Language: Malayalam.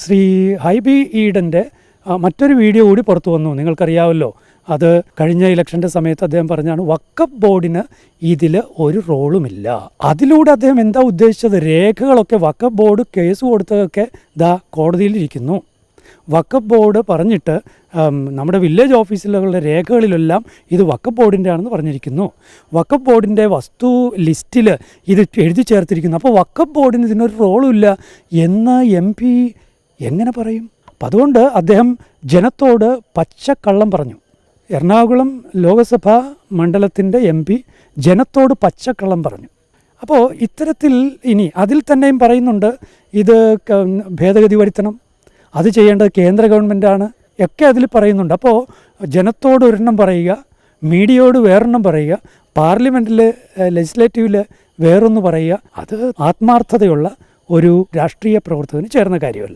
ശ്രീ ഹൈബി ഈഡൻ്റെ മറ്റൊരു വീഡിയോ കൂടി പുറത്തു വന്നു. നിങ്ങൾക്കറിയാമല്ലോ, അത് കഴിഞ്ഞ ഇലക്ഷൻ്റെ സമയത്ത് അദ്ദേഹം പറഞ്ഞാണ് വഖഫ് ബോർഡിന് ഇതിൽ ഒരു റോളുമില്ല. അതിലൂടെ അദ്ദേഹം എന്താ ഉദ്ദേശിച്ചത്? രേഖകളൊക്കെ വഖഫ് ബോർഡ് കേസ് കൊടുത്തതൊക്കെ കോടതിയിലിരിക്കുന്നു. വഖഫ് ബോർഡ് പറഞ്ഞിട്ട് നമ്മുടെ വില്ലേജ് ഓഫീസുകളുടെ രേഖകളിലെല്ലാം ഇത് വഖഫ് ബോർഡിൻ്റെ ആണെന്ന് പറഞ്ഞിരിക്കുന്നു. വഖഫ് ബോർഡിൻ്റെ വസ്തു ലിസ്റ്റിൽ ഇത് എഴുതി ചേർത്തിരിക്കുന്നു. അപ്പോൾ വഖഫ് ബോർഡിന് ഇതിനൊരു റോളുമില്ല എന്ന് MP എങ്ങനെ പറയും? അപ്പം അതുകൊണ്ട് അദ്ദേഹം ജനത്തോട് പച്ചക്കള്ളം പറഞ്ഞു. എറണാകുളം ലോകസഭാ മണ്ഡലത്തിൻ്റെ MP ജനത്തോട് പച്ചക്കള്ളം പറഞ്ഞു. അപ്പോൾ ഇത്തരത്തിൽ ഇനി അതിൽ തന്നെയും പറയുന്നുണ്ട് ഇത് ഭേദഗതി വരുത്തണം, അത് ചെയ്യേണ്ടത് കേന്ദ്ര ഗവൺമെൻറ്റാണ് ഒക്കെ അതിൽ പറയുന്നുണ്ട്. അപ്പോൾ ജനത്തോട് ഒരെണ്ണം പറയുക, മീഡിയയോട് വേറൊരെണ്ണം പറയുക, പാർലമെൻറ്റിൽ ലെജിസ്ലേറ്റീവിൽ വേറൊന്ന് പറയുക, അത് ആത്മാർത്ഥതയുള്ള ഒരു രാഷ്ട്രീയ പ്രവർത്തകന് ചേർന്ന കാര്യമല്ല.